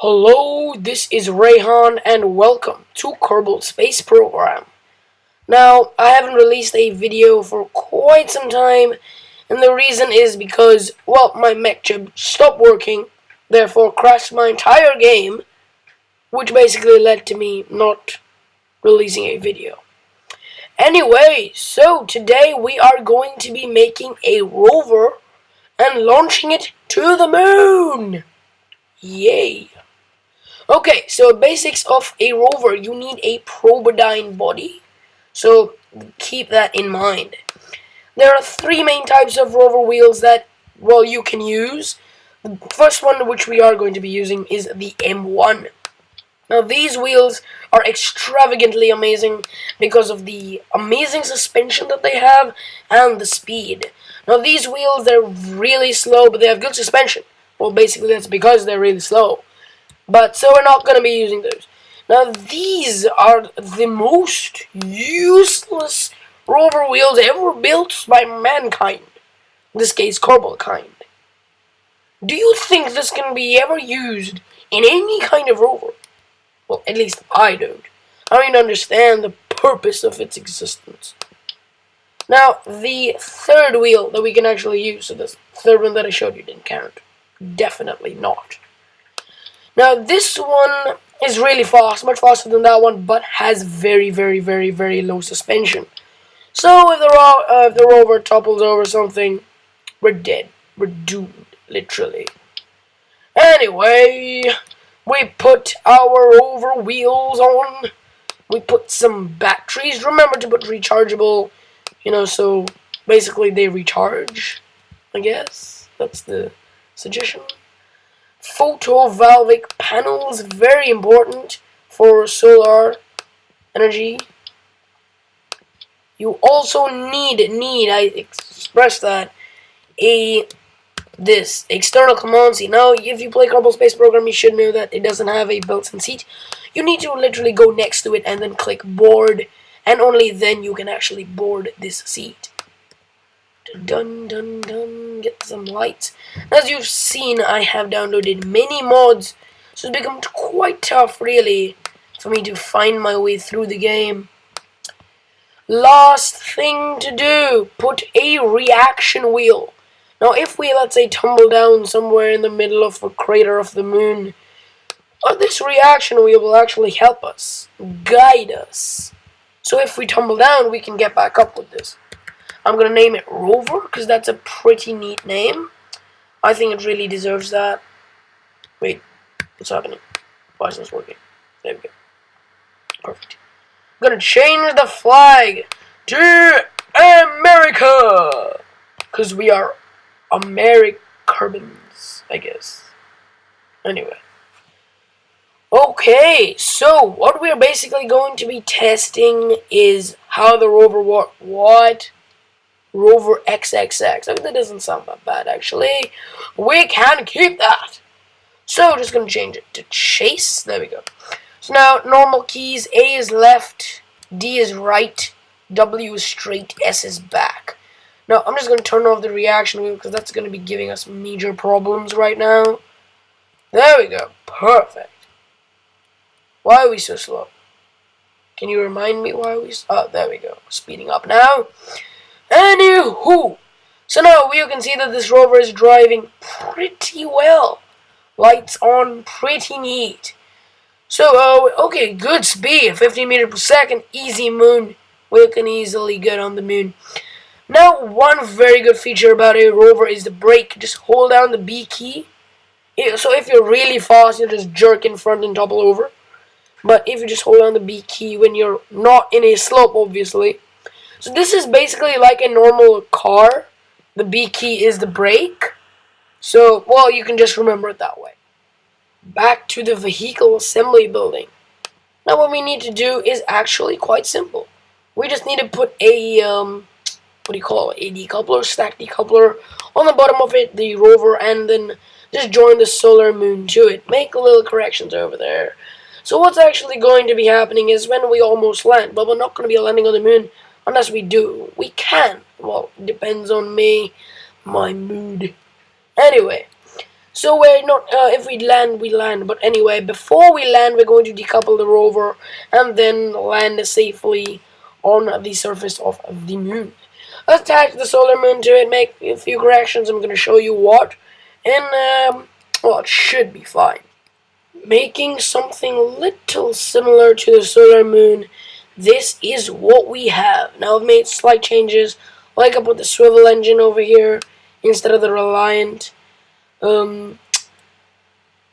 Hello, this is Rayhan and welcome to Kerbal Space Program. Now, I haven't released a video for quite some time, and the reason is because, well, my mech chip stopped working, therefore crashed my entire game, which basically led to me not releasing a video. Anyway, so today we are going to be making a rover and launching it to the moon! Yay! Okay, so basics of a rover, you need a probodyne body, so keep that in mind. There are three main types of rover wheels that, well, you can use. The first one which we are going to be using is the M1. Now these wheels are extravagantly amazing because of the amazing suspension that they have and the speed. Now these wheels, they're really slow, but they have good suspension. Well, basically that's because they're really slow. But so we're not going to be using those. Now these are the most useless rover wheels ever built by mankind. In this case, Kerbal kind. Do you think this can be ever used in any kind of rover? Well, at least I don't. I don't even understand the purpose of its existence. Now, the third wheel that we can actually use, so the third one that I showed you didn't count. Definitely not. Now this one is really fast, much faster than that one, but has very low suspension. So if the rover topples over something, we're dead. We're doomed, literally. Anyway, we put our rover wheels on. We put some batteries. Remember to put rechargeable, so basically they recharge, I guess. That's the suggestion. Photovoltaic panels, very important for solar energy. You also need, I express that, this external command seat. Now, if you play Kerbal Space Program, you should know that it doesn't have a built-in seat. You need to literally go next to it and then click board, and only then you can actually board this seat. Dun dun dun, get some lights. As you've seen, I have downloaded many mods, so it's become quite tough, really, for me to find my way through the game. Last thing to do, put a reaction wheel. Now, if we, let's say, tumble down somewhere in the middle of a crater of the moon, this reaction wheel will actually help us, guide us. So if we tumble down, we can get back up with this. I'm going to name it Rover, because that's a pretty neat name. I think it really deserves that. Wait, what's happening? Why is this working? There we go. Perfect. I'm going to change the flag to America, because we are Americans, I guess. Anyway. Okay, so what we're basically going to be testing is how the rover what? Rover XXX. I mean, that doesn't sound that bad, actually. We can keep that. So, just going to change it to chase. There we go. So now, normal keys. A is left, D is right, W is straight, S is back. Now, I'm just going to turn off the reaction wheel because that's going to be giving us major problems right now. There we go. Perfect. Why are we so slow? Can you remind me why we... Oh, there we go. Speeding up now. Anywho, so now you can see that this rover is driving pretty well. Lights on, pretty neat. So, okay, good speed, 15 meters per second, easy moon. We can easily get on the moon. Now, one very good feature about a rover is the brake. Just hold down the B key. So if you're really fast, you'll just jerk in front and topple over. But if you just hold down the B key when you're not in a slope, obviously. So this is basically like a normal car. The B key is the brake. So, well, you can just remember it that way. Back to the vehicle assembly building. Now what we need to do is actually quite simple. We just need to put a, a decoupler, stack decoupler on the bottom of it, the rover, and then just join the Solar-Mun to it. Make little corrections over there. So what's actually going to be happening is when we almost land, but we're not going to be landing on the moon. Unless we do. We can. Well, it depends on me. My mood. Anyway. So we're not, if we land, we land. But anyway, before we land, we're going to decouple the rover and then land safely on the surface of the moon. Attach the Solar-Mun to it, make a few corrections. I'm going to show you what. And, well, it should be fine. Making something little similar to the Solar-Mun, this is what we have. Now I've made slight changes, like I put the swivel engine over here instead of the Reliant.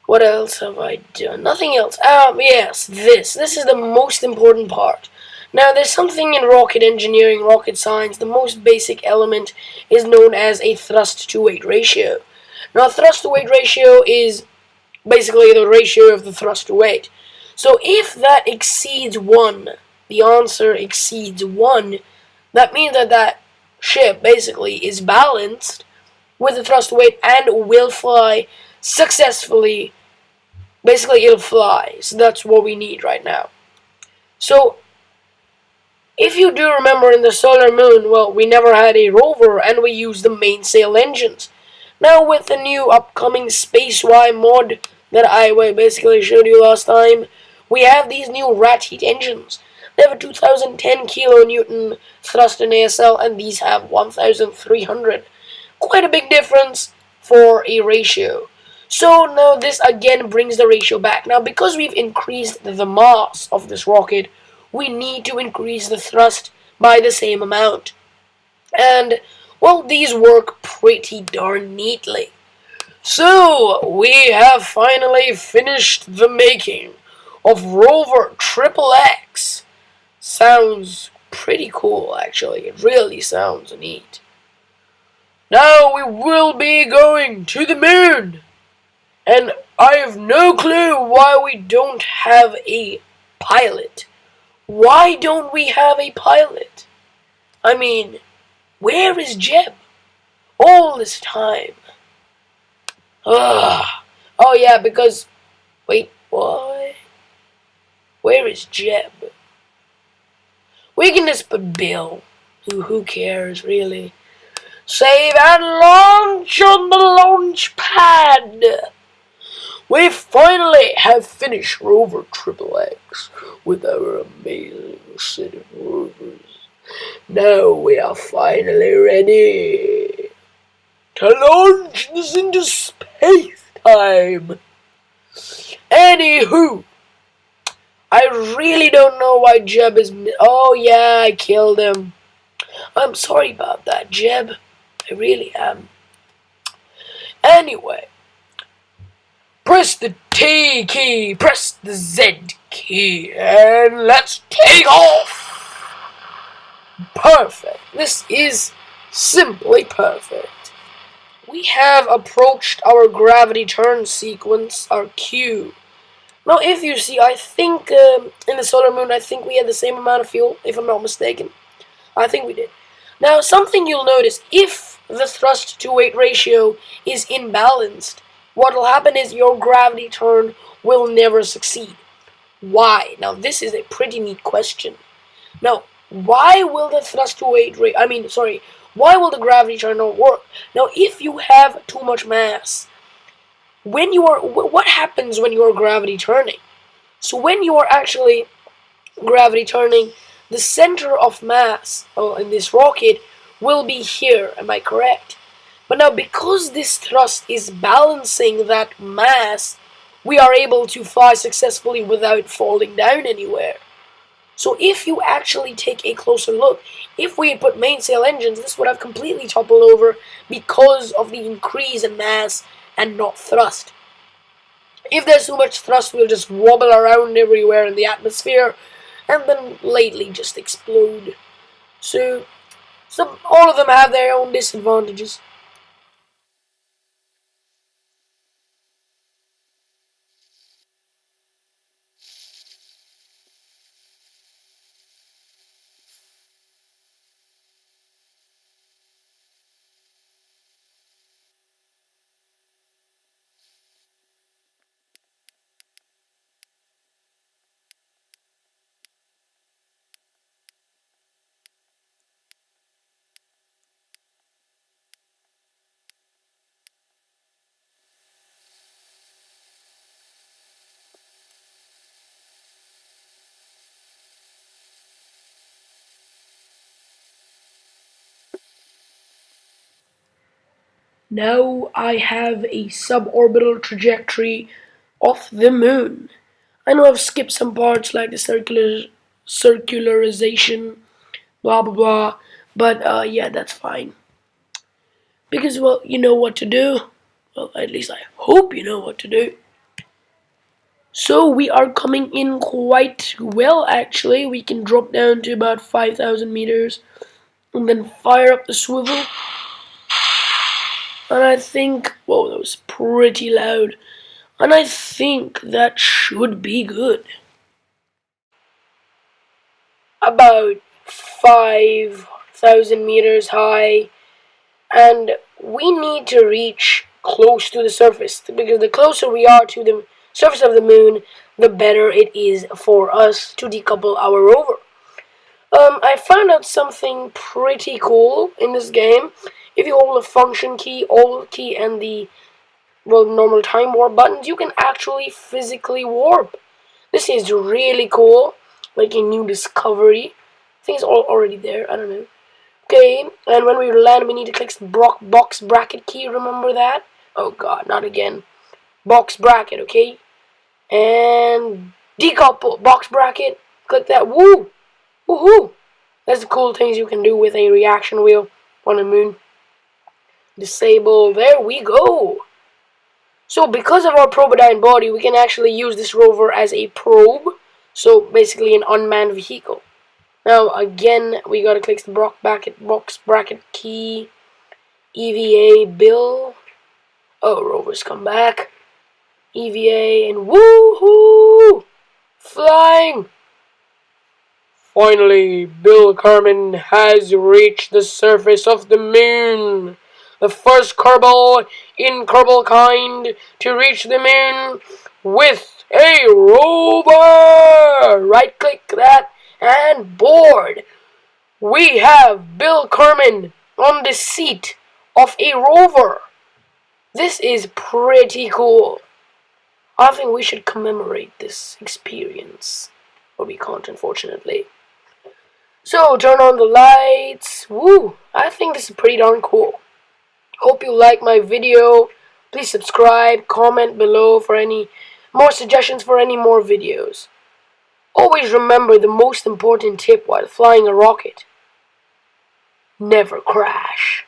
What else have I done? Nothing else. Yes, this is the most important part. Now, there's something in rocket engineering, rocket science, the most basic element is known as a thrust-to-weight ratio. Now, thrust-to-weight ratio is basically the ratio of the thrust to weight. So if that exceeds 1, the answer exceeds 1, that means that that ship basically is balanced with the thrust to weight and will fly successfully. Basically, it'll fly. So that's what we need right now. So if you do remember in the Solar-Mun, well, we never had a rover and we used the mainsail engines. Now with the new upcoming Space Y mod that I basically showed you last time, we have these new rat heat engines. They have a 2010 kilonewton thrust in ASL and these have 1300. Quite a big difference for a ratio. So now this again brings the ratio back. Now because we've increased the mass of this rocket, we need to increase the thrust by the same amount. And, well, these work pretty darn neatly. So, we have finally finished the making of Rover XXX. Sounds pretty cool, actually. It really sounds neat. Now we will be going to the moon. And I have no clue why we don't have a pilot. Why don't we have a pilot? I mean, where is Jeb? All this time. Ugh. Oh yeah, because... Wait, what? Where is Jeb? We can just put Bill. Who cares, really? Save and launch on the launch pad! We finally have finished Rover XXX with our amazing set of rovers. Now we are finally ready to launch this into space-time. Anywho, I really don't know why Jeb is... Oh yeah, I killed him. I'm sorry about that, Jeb. I really am. Anyway, press the T key, press the Z key, and let's take off. Perfect. This is simply perfect. We have approached our gravity turn sequence, our Q. Now, if you see, I think in the Solar-Mun, I think we had the same amount of fuel, if I'm not mistaken. I think we did. Now, something you'll notice, if the thrust-to-weight ratio is imbalanced, what will happen is your gravity turn will never succeed. Why? Now, this is a pretty neat question. Now, why will the thrust-to-weight rate... why will the gravity turn not work? Now, if you have too much mass, when you are... What happens when you are gravity turning? So when you are actually gravity turning, the center of mass in this rocket will be here, am I correct? But now because this thrust is balancing that mass, we are able to fly successfully without falling down anywhere. So if you actually take a closer look, if we had put mainsail engines, this would have completely toppled over because of the increase in mass and not thrust. If there's too much thrust, we'll just wobble around everywhere in the atmosphere and then lately just explode. So all of them have their own disadvantages. Now I have a suborbital trajectory of the moon. I know I've skipped some parts like the circularization, blah blah blah, but yeah, that's fine. Because, well, you know what to do. Well, at least I hope you know what to do. So we are coming in quite well, actually. We can drop down to about 5,000 meters and then fire up the swivel. And I think, whoa, that was pretty loud. And I think that should be good. About 5,000 meters high, and we need to reach close to the surface, because the closer we are to the surface of the moon, the better it is for us to decouple our rover. I found out something pretty cool in this game. If you hold the function key, alt key, and the normal time warp buttons, you can actually physically warp. This is really cool, like a new discovery. I think it's already there. I don't know. Okay, and when we land, we need to click the box bracket key. Remember that? Oh god, not again. Box bracket, okay? And decouple, box bracket. Click that. Woo! Woohoo! That's the cool things you can do with a reaction wheel on the moon. Disable. There we go. So because of our probodyne body, we can actually use this rover as a probe. So basically an unmanned vehicle. Now again, we gotta click the box bracket key, EVA bill. Oh, rovers come back. EVA and woohoo! Flying! Finally, Bill Carmen has reached the surface of the moon. The first Kerbal in Kerbal kind to reach the moon with a rover. Right click that and board. We have Bill Kerman on the seat of a rover. This is pretty cool. I think we should commemorate this experience. But we can't, unfortunately. So, turn on the lights. Woo! I think this is pretty darn cool. Hope you like my video. Please subscribe, comment below for any more suggestions for any more videos. Always remember the most important tip while flying a rocket. Never crash.